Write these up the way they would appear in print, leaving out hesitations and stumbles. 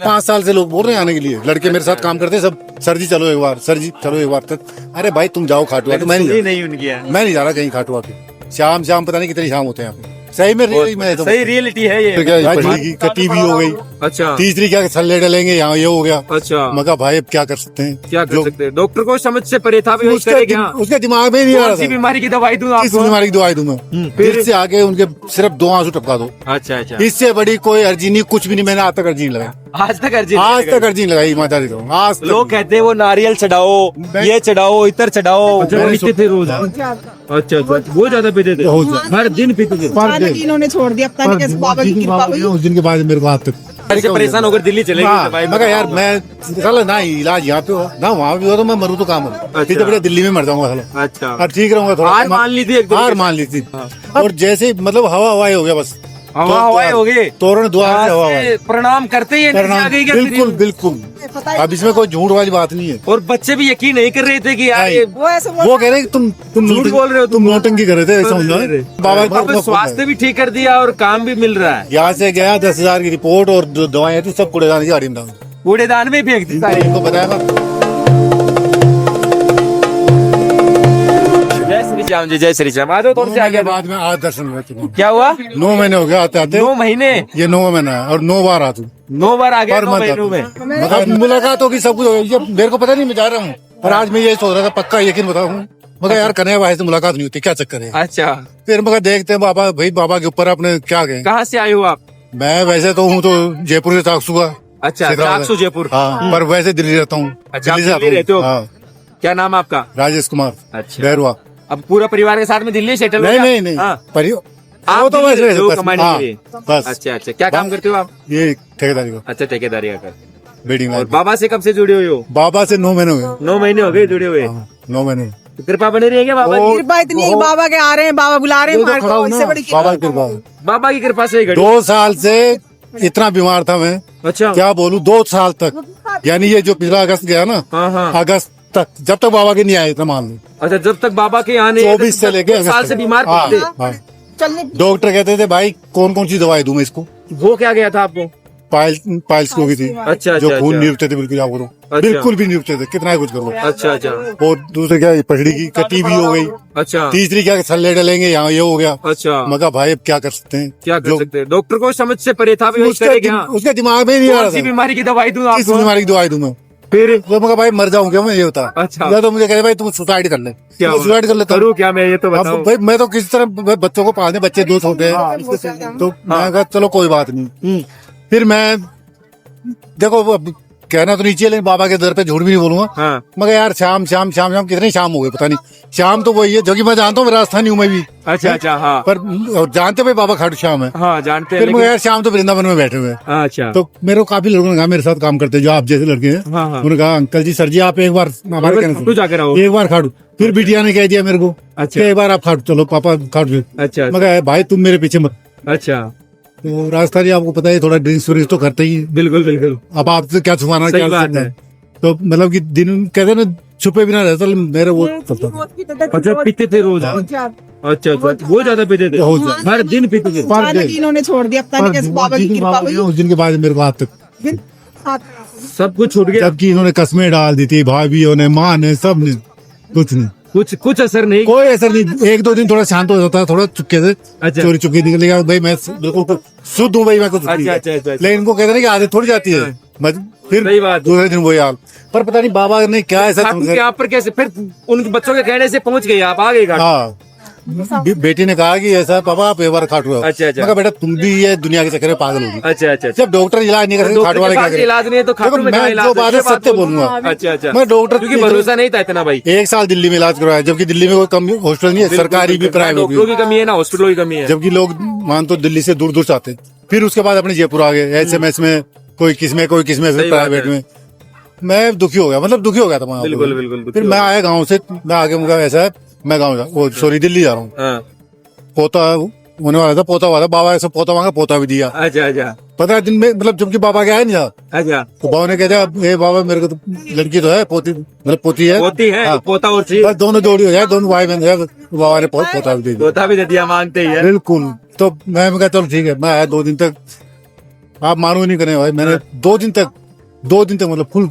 5 साल से लोग बोल रहे हैं आने के लिए, लड़के मेरे साथ काम करते हैं सब, सर जी चलो एक बार, सर जी चलो एक बार तक। अरे भाई तुम जाओ खाटुआ, तो मैं नहीं उनकी है। मैं नहीं जा रहा कहीं खाटुआ के। शाम शाम पता नहीं कितनी शाम होते हैं यहाँ पे, सही में मैं तो सही रियलिटी है ये। फिर क्या टीवी हो गई, अच्छा तीसरी क्या छल्ले डलेंगे यहाँ, ये हो गया। अच्छा मगर भाई अब क्या कर सकते हैं, क्या कर सकते हैं? डॉक्टर को समझ से परे था भी वही करे क्या? उसके दिमाग में ही नहीं आ रहा कौन सी था बीमारी की दवाई दूं किस आपको? बीमारी की दवाई दूं मैं। फिर से आके उनके सिर्फ 2 आंसू टपका दो, अच्छा अच्छा, इससे बड़ी कोई अर्जी नहीं, कुछ भी नहीं। मैंने आज तक अर्जी नहीं लगाई, आज तक अर्जी आज तक अर्जी नहीं लगाई, ईमानदारी तो आज तक। लोग कहते हैं वो नारियल चढ़ाओ, ये चढ़ाओ, इतर चढ़ाओ। अच्छा, वो पीते थे रोज? अच्छा अच्छा, वो ज्यादा पीते थे, हर दिन पीते थे। पर इन्होंने छोड़ दिया, पता नहीं कैसे बाबा की कृपा हुई। उस दिन के बाद मेरे को आज तक परेशान होकर दिल्ली चले हाँ, गए। मगर यार मैं चलो ना इलाज यहाँ पे हो ना वहाँ भी हो, तो मैं मरूँ तो काम हो, फिर तो बढ़िया दिल्ली में मर जाऊंगा साला। अच्छा, अब ठीक रहूंगा थोड़ा। हार मान ली थी एकदम। हार मान ली थी, और जैसे मतलब हवा हवाई हो गया बस, हवा हवाई हो गए, तोरण द्वार से हवा हवाई। प्रणाम करते ही एनर्जी आ गई क्या? बिल्कुल बिल्कुल, अब इसमें कोई झूठ वाली बात नहीं है। और बच्चे भी यकीन नहीं कर रहे थे कि यार ये वो ऐसे वो कह रहे हैं कि तुम झूठ बोल रहे हो, तुम नौटंकी कर रहे थे, ऐसा समझो। बाबा अब स्वास्थ्य भी ठीक कर दिया और काम भी मिल रहा है। यहाँ से गया 10,000 की रिपोर्ट और दवाएं थी, सब कूड़ेदान की गाड़ी में डाल कूड़ेदान में फेंक दी सारी। इनको बताया ना। जय श्री राम जी, जय श्री राम। आ जाओ थोड़े से आगे। बाद में आज दर्शन हुए तुम। क्या हुआ? 9 महीने हो गए आते आते, 9 महीने, ये 9 महीना है और 9 बार आता हूँ। 9 बार आ गए पर 9 मत महीनों में। मतलब मुलाकात होगी, सब कुछ होगा। ये मेरे को पता नहीं, मैं जा रहा हूँ, पर आज मैं ये सोच रहा था, पक्का यकीन बताऊँ, मगर यार कन्हैया भाई से मुलाकात नहीं होती, क्या चक्कर है। अच्छा, फिर मगर देखते हैं बाबा, भाई बाबा के ऊपर अपने क्या गए। कहाँ से आए हो आप? मैं वैसे तो हूँ तो जयपुर से चाकसू का। अच्छा, चाकसू जयपुर। हाँ, पर वैसे दिल्ली रहता हूँ। अच्छा, दिल्ली से दिल्ली आता हूँ। रहते हो? हाँ, क्या नाम है आपका? राजेश कुमार अच्छा, बैरुआ। अब पूरा परिवार के साथ में दिल्ली सेटल हो नहीं गया? नहीं नहीं, हाँ। वो तो दिल्ली वैसे हो बस, कमाने हाँ, के लिए? बस। अच्छा अच्छा, क्या काम करते हो आप? ये ठेकेदारी का अच्छा, ठेकेदारी का कर। बिल्डिंग। और बाबा से कब से जुड़े हुए हो? बाबा से 9 महीने हो गए। 9 महीने हो गए जुड़े हुए। 9 महीने। तो कृपा बनी रही है क्या बाबा की? कृपा इतनी है कि बाबा के आ रहे हैं, बाबा बुला रहे हैं, हमारे को इससे बड़ी बाबा की कृपा। बाबा की कृपा से ही घड़ी। 2 साल से इतना बीमार था मैं, अच्छा, क्या बोलूं, 2 साल तक, यानी ये जो पिछला अगस्त गया ना, हाँ हाँ। अगस्त तक, जब तक बाबा के नहीं आए इतना मान लो। अच्छा, जब तक बाबा के आने 24 से लेके 2 साल से बीमार हाँ, थे। हाँ। चलने डॉक्टर कहते थे भाई कौन कौन सी दवाई दूं मैं इसको। वो क्या गया था आपको? पाइल्स को भी थी, अच्छा जो अच्छा खून अच्छा। नहीं रुकते थे बिल्कुल, आपको अच्छा। बिल्कुल भी नहीं रुकते थे, कितना ही कुछ करो। अच्छा अच्छा और दूसरे क्या, ये पगड़ी की टीवी हो गई, अच्छा तीसरी क्या छल्ले डलेंगे यहाँ, ये हो गया। अच्छा, मगर भाई अब क्या कर सकते हैं, क्या कर सकते हैं? डॉक्टर को समझ से परे था भी वही करे क्या? उसके दिमाग में ही नहीं आ कौन रहा सी था बीमारी की दवाई दूं किस आपको? बीमारी की दवाई दूं मैं। फिर तो मगर भाई मर जाऊं क्या मैं, ये बता। अच्छा। या तो मुझे कहे भाई तुम सुसाइड कर ले, क्या सुसाइड कर लेता हूं। करूँ क्या मैं, ये तो अब बताओ। भाई मैं तो किसी तरह भाई बच्चों को पालने, बच्चे 2 छोटे हैं, तो मैं कहा चलो कोई बात नहीं। फिर मैं देखो अब कहना तो नीचे, लेकिन बाबा के दर पे झूठ भी नहीं बोलूंगा। हाँ, मगर यार शाम शाम शाम शाम कितनी शाम हो गई पता नहीं। शाम तो वही है जो कि मैं जानता हूँ, राजस्थानी हूँ मैं भी, अच्छा अच्छा, हाँ पर जानते भाई बाबा खाटू श्याम है। हाँ, जानते हैं फिर मगर लेकिन- यार शाम तो वृंदावन में बैठे हुए हैं। अच्छा, तो मेरे को काफी लोगों ने कहा, मेरे साथ काम करते हैं जो आप जैसे लड़के हैं, हाँ हाँ, उन्होंने कहा अंकल जी, सर जी आप एक बार हमारे कहने खाटू जाकर आओ। से एक बार खाटू। फिर बिटिया ने कह दिया मेरे को अच्छा कि एक बार आप खाटू चलो, पापा खाटू। अच्छा मगर भाई तुम मेरे पीछे मत। अच्छा, तो राजस्थानी आपको पता है थोड़ा ड्रिंक्स व्रिंक्स तो करते ही है। बिल्कुल बिल्कुल अब आपसे क्या छुपाना, सही क्या बात करना है। तो मतलब कि दिन कहते हैं ना छुपे बिना रहता, मेरे वो चलता था। अच्छा, पीते थे रोज? अच्छा अच्छा, वो ज्यादा पीते थे, बहुत ज्यादा। हर दिन पीते थे। पर अचानक इन्होंने छोड़ दिया, पता नहीं कैसे बाबा की कृपा हुई। उस दिन के बाद मेरे को आज तक सब कुछ छूट गया, जबकि इन्होंने कस्में डाल दी थी, भाभीओं ने, माँ ने, सब ने, कुछ नहीं, कुछ असर नहीं। कोई असर नहीं। 1-2 दिन थोड़ा शांत हो जाता है, थोड़ा चुपके से अच्छा चोरी चुपके निकल गया भाई, मैं बिल्कुल शुद्ध हूँ भाई, मैं कुछ अच्छा अच्छा अच्छा, लेकिन इनको कहते ना कि आदत थोड़ी जाती है। फिर सही बात। दूसरे दिन वही हाल, पर पता नहीं बाबा ने क्या ऐसा खाटू के यहाँ पर कैसे फिर उन बच्चों के कहने से पहुंच गए आप, आ गए घाट? हाँ, बेटी ने कहा कि ऐसा पापा आप एक बार खाटू आओ। अच्छा अच्छा, मैं कहा बेटा तुम भी ये दुनिया के चक्कर में पागल होगी, अच्छा अच्छा, जब डॉक्टर इलाज नहीं कर सकते, खाटू वाले क्या करें। इलाज नहीं है तो खाटू देखो, में कहाँ मैं इलाज जो है? बात है ये बात सत्य बोल- बोलूंगा। अच्छा अच्छा, मैं डॉक्टर क्योंकि भरोसा नहीं था इतना भाई। 1 साल दिल्ली में इलाज करवाया, जबकि दिल्ली में कोई कम हॉस्पिटल नहीं है, सरकारी भी प्राइवेट डॉक्टरों भी, की कमी है ना, हॉस्पिटलों की कमी है। जबकि लोग मान तो दिल्ली से दूर दूर से आते। फिर उसके बाद अपने जयपुर आ गए, SMS में कोई किसमें सही बात प्राइवेट है। में। मैं दुखी हो गया, मतलब दुखी हो गया था मैं। बिल्कुल बिल्कुल। फिर मैं आया गाँव से, मैं आगे मुझे ऐसा है, मैं गाँव सॉरी दिल्ली जा रहा हूँ। हाँ, पोता होने वाला था, पोता हुआ था, बाबा ऐसा पोता मांगा, पोता भी दिया। अच्छा अच्छा 15 दिन में, मतलब जबकि बाबा के आया नहीं था, अच्छा, तो बाबा ने कहते ये बाबा मेरे को तो लड़की तो है, पोती मतलब पोती है, पोती है हाँ। पोता और चाहिए, बस दोनों जोड़ी हो जाए, दोनों भाई बहन है, बाबा ने पोता भी दे दिया। पोता भी दे दिया, मांगते ही है। बिल्कुल। तो मैं कहा चलो ठीक है, मैं आया 2 दिन तक आप मानो नहीं करें भाई, मैंने 2 दिन तक मतलब फुल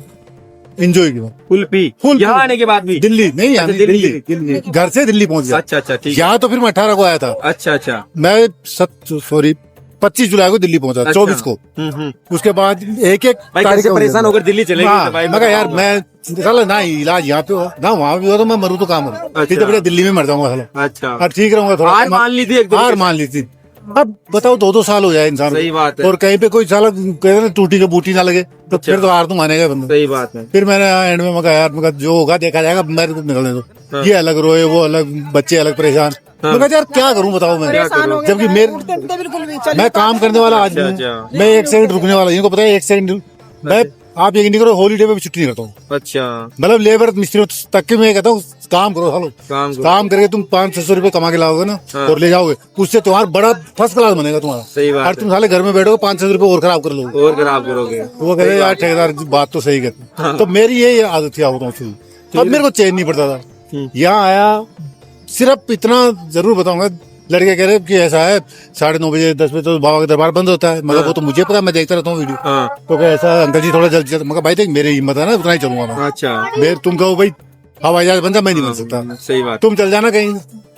एंजॉय किया। फुल पी फुल यहाँ आने के बाद भी? दिल्ली नहीं, अच्छा, यानी दिल्ली। दिल्ली घर से दिल्ली पहुंच गया। अच्छा अच्छा ठीक है। यहाँ तो फिर मैं 18 को आया था। अच्छा अच्छा मैं 25 जुलाई को दिल्ली पहुंचा, अच्छा। 24 को। उसके बाद एक भाई तारीख कैसे को परेशान होकर दिल्ली चले गए थे भाई? मैं कहा यार मैं साला ना इलाज यहाँ पे हो ना वहाँ भी हो, तो मैं मरूँ तो काम हो, अच्छा। बढ़िया दिल्ली में मर जाऊंगा साला। अच्छा अब ठीक रहूंगा थोड़ा। हार मान ली थी एक हार मान ली थी। अब बताओ 2-2 साल हो जाए इंसान को। सही बात है। और कहीं पे कोई साला कहते ना टूटी के बूटी ना लगे तो अच्छा। फिर तो हार तो मानेगा बंदा। सही बात है। फिर मैंने एंड में मगा यार मगा जो होगा देखा जाएगा, मेरे को निकलने दो। हाँ। ये अलग रोए, वो अलग, बच्चे अलग परेशान। हाँ। मैं कहा यार क्या करूं बताओ मैं, परेशान हो गए, जबकि मेरे उठते उठते बिल्कुल भी चल मैं काम करने वाला आदमी हूं। अच्छा। मैं 1 सेकंड रुकने वाला, इनको पता है 1 सेकंड मैं, आप यकीन नहीं करो, हॉलीडे में भी छुट्टी नहीं करता हूँ। अच्छा मतलब लेबर मिस्त्री तक के मैं कहता हूँ काम करो, हेलो काम करो। काम करके तुम 500-600 रुपए कमा के लाओगे ना, हाँ। और ले जाओगे, उससे तुम्हारा बड़ा फर्स्ट क्लास बनेगा तुम्हारा। सही बात और है। तुम साले घर में बैठोगे 500 रुपए और खराब कर लोगे। और खराब करोगे। वो कहते यार ठेकेदार जी बात तो सही कहते। हाँ। तो मेरी यही आदत थी आवतों से, अब मेरे को चैन नहीं पड़ता था। यहाँ आया, सिर्फ इतना जरूर बताऊंगा, लड़के कह रहे कि ऐसा है 9:30 बजे 10 बजे तो बाबा का दरबार बंद होता है। मगर वो तो मुझे पता, मैं देखता रहता हूँ वीडियो। हाँ। तो क्या ऐसा अंकल जी थोड़ा जल्दी चल, मगर भाई देख मेरी हिम्मत है ना, उतना ही चलूंगा मैं। अच्छा मेरे तुम कहो भाई हवाई जहाज बन जा, मैं नहीं बन सकता। सही बात। तुम चल जाना कहीं,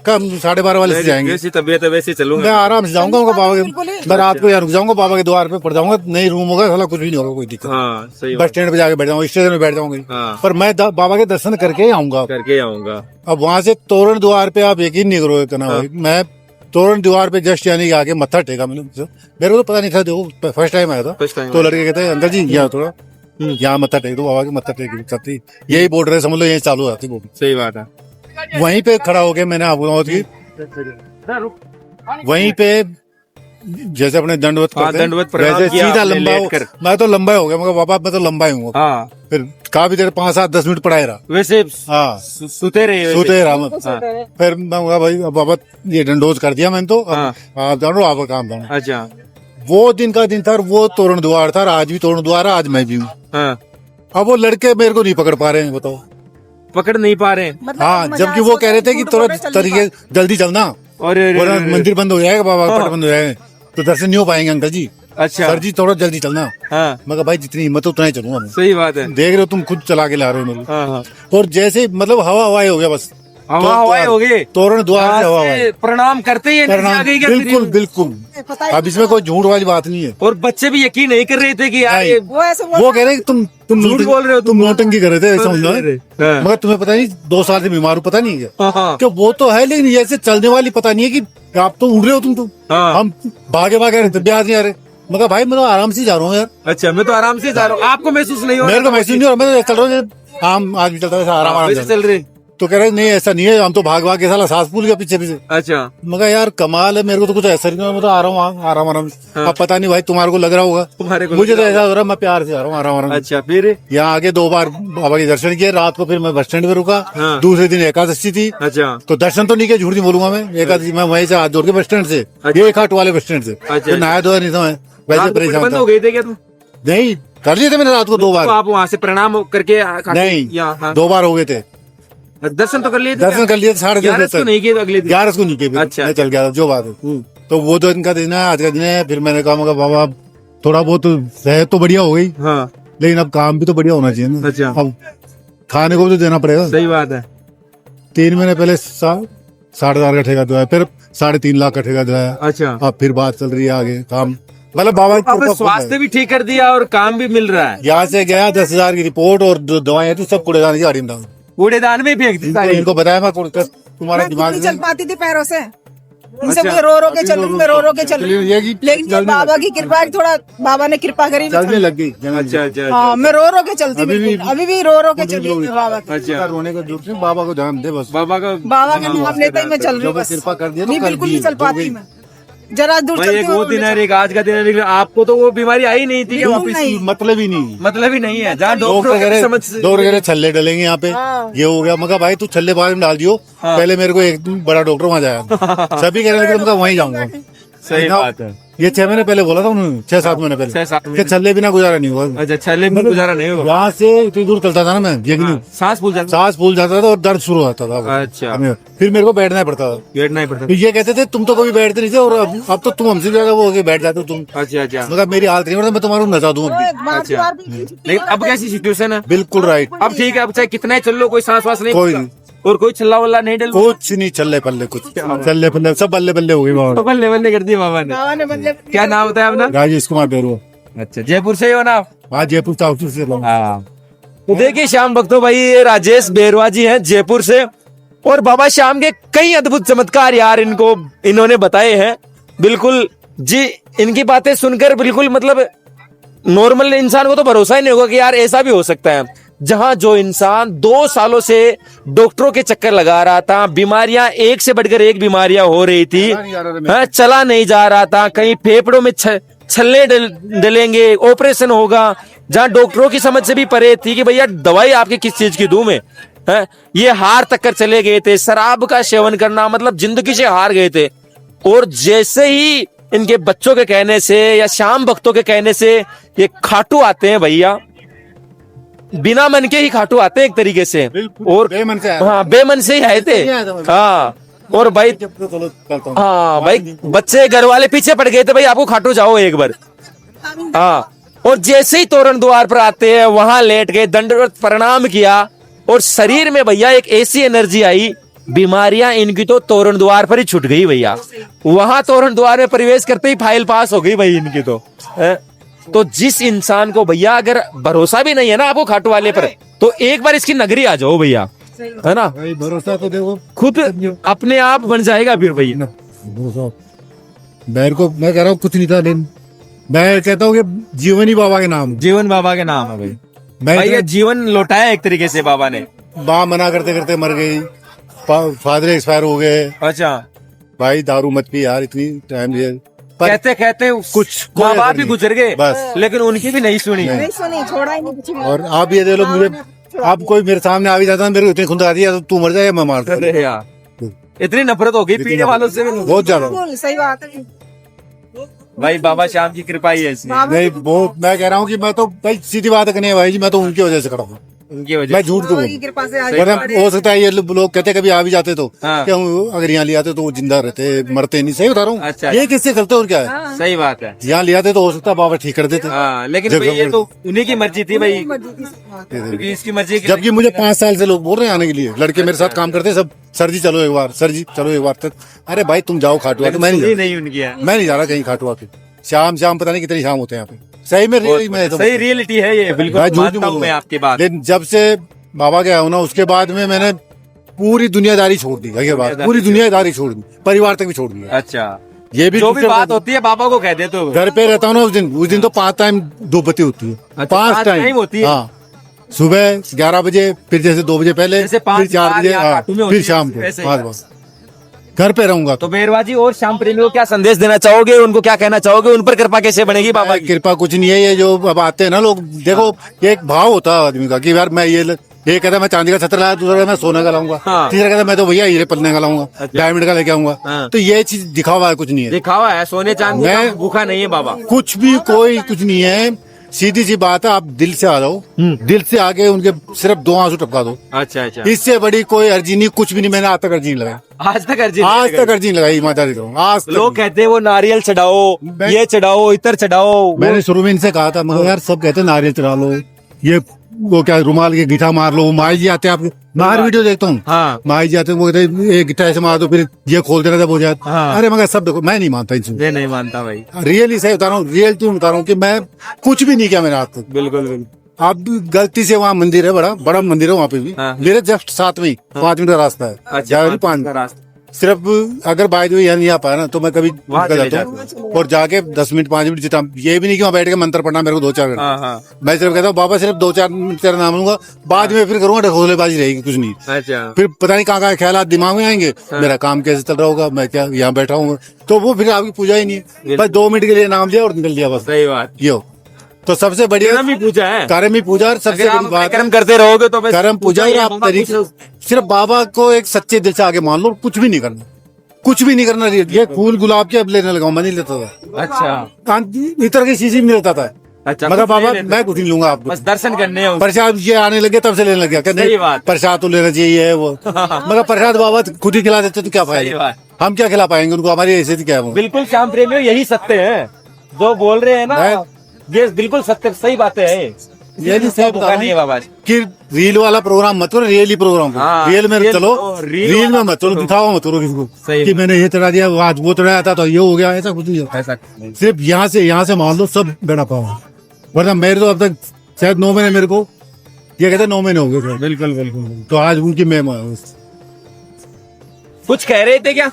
कम 12:30 वाले से जाएंगे, जैसी तबीयत है वैसे मैं चलूंगा। आराम से जाऊंगा बाबा बिल्कुल के। ही। मैं रात को यार रुक जाऊंगा बाबा के द्वार पे, पड़ जाऊंगा, नहीं रूम होगा साला, कुछ भी नहीं होगा, कोई दिक्कत। हाँ सही बस बात। स्टैंड पे जाके बैठ जाऊंगा, स्टेशन में बैठ जाऊंगा। हाँ। पर मैं बाबा के दर्शन करके ही आऊंगा। करके आऊंगा। अब वहां से तोरण द्वार पे आप यकीन नहीं करोगे कहना भाई, मैं तोरण द्वार पे जस्ट यानी कि आके मत्था टेका मैंने। मेरे को तो पता नहीं था, देखो फर्स्ट टाइम आया था। फर्स्ट टाइम तो लड़के कहते हैं अंकल जी यहाँ थोड़ा यहाँ मत्था टेक दो, बाबा के मत्था टेक सकती, यही बॉर्डर है समझ लो, यही चालू आती वो। सही बात है। वहीं पे खड़ा होके मैंने आपको की, वहीं पे जैसे अपने दंडवत हाँ, करते हैं, दंडवत प्रणाम वैसे किया सीधा आपने लंबा लेट कर। मैं तो लंबा हो गया, मगर बाबा मैं तो लंबा ही हूँ। हाँ फिर काफी देर 5-7-10 मिनट पढ़ाए रहा। वैसे हाँ सुते रहे वैसे। सोते रहा मत। हाँ। फिर मैं कहा भाई अब बाबा ये डंडोज कर दिया मैंने, तो अब हाँ। आप जानो आपका काम जानो। अच्छा वो दिन का दिन था, और वो तोरण द्वार था, और आज भी तोरण द्वार है, आज मैं भी हूँ। हाँ अब वो लड़के मेरे को नहीं पकड़ पा रहे हैं, बताओ। पकड़ नहीं पा रहे। हाँ, जबकि वो कह रहे थे कि थोड़ा तरीके जल्दी चलना, और वरना मंदिर बंद हो जाएगा, बाबा का पट बंद हो जाएगा, तो दर्शन नहीं हो पाएंगे अंकल जी। अच्छा सर जी थोड़ा जल्दी चलना। हाँ मगर भाई जितनी हिम्मत है उतना ही चलूंगा मैं। सही बात है। देख रहे हो तुम खुद चला के ला रहे हो मेरे हाँ हाँ को। और जैसे मतलब हवा हवाई हो गया बस, हवा हवाई हो गए। तोरण द्वार से हवा हवाई प्रणाम करते ही करना, आ गई क्या बिल्कुल फिर? बिल्कुल। अब इसमें कोई झूठ वाली बात नहीं है। और बच्चे भी यकीन नहीं कर रहे थे कि यार ये वो ऐसे वो कह रहे हैं कि तुम झूठ बोल रहे हो, तुम नौटंकी कर रहे थे, ऐसा समझो। हाँ। मगर तुम्हें पता नहीं 2 साल से बीमार हो, पता नहीं है हाँ, हाँ। कि वो तो है, लेकिन ऐसे चलने वाली पता नहीं है कि आप तो उड़ रहे हो तुम तो। हाँ। हम भागे भागे रहे थे, ब्याज नहीं आ रहे। मगर भाई मैं तो आराम से जा रहा हूँ यार, अच्छा मैं तो आराम से जा रहा हूँ, आपको महसूस नहीं हो रहा? मेरे को महसूस नहीं हो रहा, मैं तो चल रहा हूँ आम आदमी चलता है, आराम आराम वैसे से। चल रहे। तो कह रहे नहीं ऐसा नहीं है, हम तो भाग भाग के साला सांस फूल गया पीछे पीछे। अच्छा मगर यार कमाल है, मेरे को तो कुछ ऐसा नहीं हुआ, मैं तो आ रहा हूँ आराम आराम से। हाँ। अब पता नहीं भाई तुम्हारे को लग रहा होगा, तुम्हारे को मुझे तो ऐसा हो रहा है मैं प्यार से आ रहा हूँ आराम आराम से। अच्छा फिर यहाँ आके 2 बार बाबा के दर्शन किए, रात को फिर मैं बस स्टैंड पे रुका। हाँ। दूसरे दिन एकादशी थी, अच्छा तो दर्शन तो नहीं किया, झूठ नहीं बोलूंगा मैं। एकादशी मैं वहीं से हाथ जोड़ के बस स्टैंड से, ये एक हाट वाले बस स्टैंड से। अच्छा। तो नहाया धोया नहीं था मैं, वैसे रात को परेशान बंद था। हो गए थे क्या तुम? नहीं कर लिए थे मैंने रात को 2 तो बार। आप वहाँ से प्रणाम करके नहीं यहाँ हाँ। 2 बार हो गए थे, दर्शन तो कर लिए थे दर्शन कर लिए थे 10:30 11 बजे को नहीं किए तो अगले दिन? 11 को नहीं किए, अच्छा। मैं चल गया था, जो बात है। तो वो 2 दिन का दिन है, आज का दिन है। फिर मैंने कहा मगर बाबा थोड़ा बहुत सेहत तो बढ़िया हो गई, हाँ लेकिन अब काम भी तो बढ़िया होना चाहिए ना। अच्छा। अब खाने को भी तो देना पड़ेगा। सही बात है। 3 महीने पहले 4.5 का ठेका दिलाया, फिर 3.5 लाख का ठेका दिलाया। अच्छा अब फिर बात चल रही है आगे काम, मतलब बाबा की अब कृपा खूब स्वास्थ्य है। भी ठीक कर दिया और काम भी मिल रहा है। यहाँ से गया 10,000 की रिपोर्ट और जो दवाएं थी सब कूड़ेदान की गाड़ी में डाल। कूड़ेदान में फेंक दी सारी। इनको बताया मैं तुम्हारा मैं दिमाग नहीं चल पाती थी पैरों से, इनसे अच्छा। मुझे रो रो के चल रही, मैं रो रो के चल रही हूँ। ये कि लेकिन ये बाबा की कृपा है, थोड़ा बाबा ने कृपा करी। चलने लग गई जंगल में। अच्छा अच्छा हाँ मैं रो रो के चलती, अभी भी- बिल्कुल अभी भी रो रो के चल रही हूँ बाबा की। अच्छा रोने का जरूरत नहीं, बाबा को ध्यान दे बस। बाबा का बाबा का नाम लेते ही मैं चल रही जो हूँ भी बस। कृपा कर दिया तो नहीं कर बिल्कुल दी, नहीं चल हो पाती गई। मैं, जरा दूर भाई चलती एक हूँ। वो दिन है, एक आज का दिन है, लेकिन आपको तो वो बीमारी आई नहीं थी क्या बिल्कुल वापिस? नहीं। मतलब ही नहीं। मतलब ही नहीं है जहाँ लोग डॉक्टर कह समझ रहे लोग कह रहे छल्ले डलेंगे यहाँ पे, हाँ। ये हो गया। मगर भाई तू छल्ले बाद में डाल दियो, हाँ। पहले मेरे को एक बड़ा डॉक्टर वहाँ जाया, सभी कह रहे थे कि मैं वहीं जाऊंगा। सही ना, बात है। ये 6 महीने पहले बोला था उन्होंने, 6-7 महीने पहले 6-7 कि महीने छल्ले बिना गुजारा नहीं हुआ। अच्छा, छल्ले में गुजारा नहीं होगा। यहाँ से इतनी दूर चलता था ना मैं, यकीन सांस फूल जाता। सांस फूल जाता था और दर्द शुरू होता था। अच्छा, फिर मेरे को बैठना ही पड़ता था। बैठना ही पड़ता। फिर ये कहते थे तुम तो कभी बैठते नहीं थे और अब तो तुम हमसे ज्यादा वो हो के बैठ जाते हो तुम। अच्छा अच्छा, मगर मेरी हालत नहीं बढ़ता, मैं तुम्हारा नचा दूं अभी। अच्छा। लेकिन अब कैसी सिचुएशन है? बिल्कुल राइट। अब ठीक है, अब चाहे कितना ही चल लो, कोई सांस वास नहीं कोई फूलता। और कोई छल्ला वल्ला नहीं डल। कुछ नहीं, चल्ले पल्ले कुछ, चल्ले पल्ले सब बल्ले बल्ले हो गई बाबा। बल्ले बल्ले कर दिए बाबा ने। क्या नाम बताया अपना? राजेश कुमार बेरुआ। अच्छा, जयपुर से ही हो ना आप? हाँ, जयपुर साउथ से। हाँ, तो देखिए श्याम भक्तों भाई, ये राजेश बेरवा जी हैं जयपुर से, और बाबा श्याम के कई अद्भुत चमत्कार यार इन्होंने बताए हैं। बिल्कुल जी, इनकी बातें सुनकर बिल्कुल मतलब नॉर्मल इंसान को तो भरोसा ही नहीं होगा कि यार ऐसा भी हो सकता है। जहां जो इंसान 2 सालों से डॉक्टरों के चक्कर लगा रहा था, बीमारियां एक से बढ़कर एक बीमारियां हो रही थी, चला नहीं जा रहा था, कहीं फेफड़ों में छल्ले डलेंगे, ऑपरेशन होगा, जहां डॉक्टरों की समझ से भी परे थी कि भैया दवाई आपकी किस चीज की दूं मैं, ये हार तक कर चले गए थे, शराब का सेवन करना मतलब जिंदगी से हार गए थे। और जैसे ही इनके बच्चों के कहने से या श्याम भक्तों के कहने से ये खाटू आते हैं भैया, बिना मन के ही खाटू आते हैं एक तरीके से, और बेमन से हाँ बेमन से ही आए थे। हाँ, और भाई हाँ भाई, बच्चे घर वाले पीछे पड़ गए थे, भाई आपको खाटू जाओ एक बार। हाँ, और जैसे ही तोरण द्वार पर आते हैं वहां लेट गए, दंडवत प्रणाम किया, और शरीर में भैया एक ऐसी एनर्जी आई, बीमारियां इनकी तो तोरण द्वार पर ही छूट गई भैया। वहां तोरण द्वार में प्रवेश करते ही फाइल पास हो गई भाई इनकी तो जिस इंसान को भैया अगर भरोसा भी नहीं है ना आपको खाटू वाले पर, तो एक बार इसकी नगरी आ जाओ भैया, है ना? भरोसा तो देखो खुद अपने आप बन जाएगा फिर भैया। मेरे को, मैं कह रहा हूँ कुछ नहीं था, लेकिन मैं कहता हूँ कि जीवन ही बाबा के नाम। जीवन बाबा के नाम है भाई। मैं भाई ये जीवन लौटाया एक तरीके से बाबा ने। माँ मना करते करते मर गई, फादर एक्सपायर हो गए। अच्छा, भाई दारू मत पी यार, इतनी टाइम दिया, कहते कहते कुछ माँ बाप भी गुजर गए बस, लेकिन उनकी भी नहीं सुनी। नहीं सुनी, छोड़ा ही नहीं कुछ भी। और आप ये दे लो, मुझे आप कोई मेरे सामने आ भी जाता है, मेरे को इतनी खुंद आती है, तू मर जाए मैं मार दूं। अरे यार, इतनी नफरत हो गई पीने वालों से भी। बहुत ज्यादा। बिल्कुल सही बात है भाई बाबा श्याम की कृपा ही है इसमें। नहीं, बहुत, मैं कह रहा हूँ कि मैं तो भाई सीधी बात करनी है भाई जी, मैं तो उनकी वजह से खड़ा हूँ, उनकी वजह मैं झूठ बाबा की कृपा से आज वरना हो सकता है ये लोग कहते कभी आ भी जाते तो हाँ। क्या अगर यहाँ ले आते तो वो जिंदा रहते, मरते नहीं। सही बता रहा हूँ। अच्छा। ये किससे चलते और क्या है, सही बात है। यहाँ ले आते तो हो सकता है बाबा ठीक कर देते। हाँ, लेकिन भाई ये तो उन्हीं की मर्जी थी भाई, क्योंकि इसकी मर्जी की। जबकि मुझे 5 साल से लोग बोल रहे हैं आने के लिए, लड़के मेरे साथ काम करते सब, सर जी चलो एक बार, सर जी चलो एक बार तक। अरे भाई तुम जाओ खाटुआ, तो मैं नहीं उनकी है। मैं नहीं जा रहा कहीं खाटुआ के। शाम पता नहीं कितनी शाम होते हैं यहाँ पे, सही में मैं तो सही रियलिटी है ये, बिल्कुल मानता हूं मैं आपकी बात। लेकिन जब से बाबा गया हूँ ना, उसके बाद में मैंने पूरी दुनियादारी छोड़ दी। ये बात, पूरी दुनियादारी छोड़ दी, परिवार तक भी छोड़ दिया। अच्छा, ये भी जो भी बात होती है बाबा को कह दे तो। घर पे रहता हूँ ना उस दिन तो 5 टाइम धूप बत्ती होती है। अच्छा, 5 टाइम होती है। हाँ, सुबह 11 बजे, फिर जैसे 2 बजे पहले, जैसे फिर 4 बजे, हाँ, फिर शाम को। बस घर पे रहूंगा। तो बेरवा जी और श्याम प्रेमी को क्या संदेश देना चाहोगे, उनको क्या कहना चाहोगे, उन पर कृपा कैसे बनेगी बाबा की? कृपा कुछ नहीं है, ये जो अब आते हैं ना लोग, देखो एक भाव होता है आदमी का कि यार मैं ये कहता मैं चांदी का छत्र लाया, दूसरा कहता मैं सोने का लाऊंगा, हाँ। तीसरा कहता मैं तो भैया हीरे पलने का लाऊंगा, अच्छा। डायमंड का लेके आऊंगा। हाँ। तो ये चीज दिखावा है, कुछ नहीं है, दिखावा है। सोने चांदी का मैं- भूखा नहीं है बाबा। कुछ भी कोई कुछ नहीं है। सीधी सी बात है, आप दिल से आ जाओ, दिल से आके उनके सिर्फ 2 आंसू टपका दो, अच्छा अच्छा, इससे बड़ी कोई अर्जी नहीं, कुछ भी नहीं। मैंने आज तक अर्जी नहीं लगाई, आज तक अर्जी आज तक अर्जी नहीं लगाई, ईमानदारी करूँ आज तक। लोग कहते हैं वो नारियल चढ़ाओ, ये चढ़ाओ, इतर चढ़ाओ। मैंने शुरू में इनसे कहा था, मगर यार सब कहते हैं नारियल चढ़ा लो, ये वो क्या रुमाल के गिठा मार लो। माई जी आते हैं, आपके बाहर वीडियो देखता हूँ, हाँ। माई जी आते हैं, वो कहते हैं एक गिठा ऐसे मार दो, फिर ये खोल देना जब हो जाए। हाँ। अरे मगर सब देखो, मैं नहीं मानता इनसे, मैं नहीं मानता भाई, रियली सही बता रहा हूँ, रियल तो बता रहा हूँ कि मैं कुछ भी नहीं किया मैंने आज तक। बिल्कुल बिल्कुल। आप गलती से, वहाँ मंदिर है, बड़ा बड़ा मंदिर है वहाँ पे भी, हाँ। मेरे जस्ट साथ में ही 5 मिनट का रास्ता है। अच्छा, ज्यादा नहीं, 5 का रास्ता। सिर्फ अगर बाय द वे यहाँ नहीं आ पाया ना, तो मैं कभी वहाँ निकल चले जाता हूँ और जाके 10 मिनट 5 मिनट जितना, ये भी नहीं कि वहाँ बैठ के मंत्र पढ़ना मेरे को 2-4 घंटे। हाँ हाँ, मैं सिर्फ कहता हूँ बाबा सिर्फ 2-4 मिनट तेरा नाम लूंगा, बाद में फिर करूंगा ढकोसलेबाजी रहेगी, कुछ नहीं। अच्छा, फिर पता नहीं कहाँ ख्याल दिमाग में आएंगे, मेरा काम कैसे चल रहा होगा, मैं क्या यहाँ बैठा हूँ, तो वो फिर आपकी पूजा ही नहीं है। बस 2 मिनट के लिए नाम लिया और निकल लिया, बस सही बात। ये हो। तो सबसे बढ़िया कर्म ही पूजा है, कर्म ही पूजा, और सबसे अगर बड़ी आप बात कर्म करते रहोगे तो बस कर्म पूजा ही। है, आप बाबा तरीके कुछ- सिर्फ बाबा को एक सच्चे दिल से आगे मान लो, कुछ भी नहीं करना। कुछ भी नहीं करना, ये फूल गुलाब के अब लेने लगा हूं, मैं नहीं लेता था। अच्छा इतर की चीज भी नहीं लेता था। अच्छा, मगर कुछ बाबा नहीं लेते। मैं कुछ नहीं लूंगा आपको, बस दर्शन करने हैं प्रसाद ये आने लगे तब से लेने लग गया, सही बात। प्रसाद तो लेना चाहिए है वो। मगर प्रसाद बाबा खुद ही खिला देते तो क्या सही फायदा, बात। हम क्या खिला पाएंगे उनको, हमारी हैसियत क्या है वो। बिल्कुल श्याम प्रेमियों, यही सत्य है जो बोल रहे हैं ना, ये बिल्कुल सत्य सही बातें है। ये नहीं सही बता नहीं है बाबा जी। कि रील वाला प्रोग्राम मत करो, रियली प्रोग्राम हाँ, रियल में रियल- चलो, ओ, रियल रील में वाला मत चलो, दिखाओ मत करो किसी सही को कि मैंने ये चढ़ा दिया, आज वो चढ़ाया था तो ये हो गया, ऐसा कुछ नहीं होता। ऐसा सिर्फ यहाँ से मान लो सब बेड़ा पाओ, वरना मेरे तो अब तक शायद 9 महीने, मेरे को ये कहते 9 महीने हो गए थे। बिल्कुल बिल्कुल। तो आज उनकी मेहमान है। कुछ कह रहे थे क्या?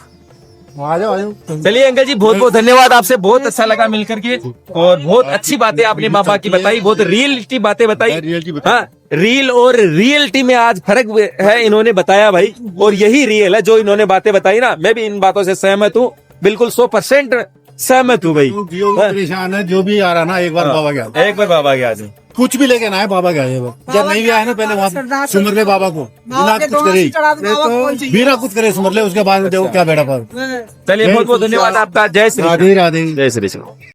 आ जाओ, आ जाओ। चलिए अंकल जी, बहुत बहुत धन्यवाद, आपसे बहुत अच्छा लगा मिलकर के, और बहुत अच्छी बातें आपने बाबा की बताई, बहुत रियलिटी बातें बताई। रियलिटी बताई। हाँ, रील और रियलिटी में आज फर्क है, इन्होंने बताया भाई, और यही रियल है जो इन्होंने बातें बताई ना, मैं भी इन बातों से सहमत हूँ, बिल्कुल 100% सहमत हूँ भाई। जो भी परेशान है, जो भी आ रहा ना, एक बार बाबा के आए, एक बार बाबा के आज कुछ भी लेके ना आए, बाबा के आए। जब नहीं भी आए ना, पहले वहाँ सुमर ले बाबा को, बिना कुछ करे, बिना कुछ करे सुमर ले, उसके बाद देखो क्या बेड़ा पाओ। चलिए बहुत बहुत धन्यवाद आपका। जय श्री राधे राधे। जय श्री कृष्ण।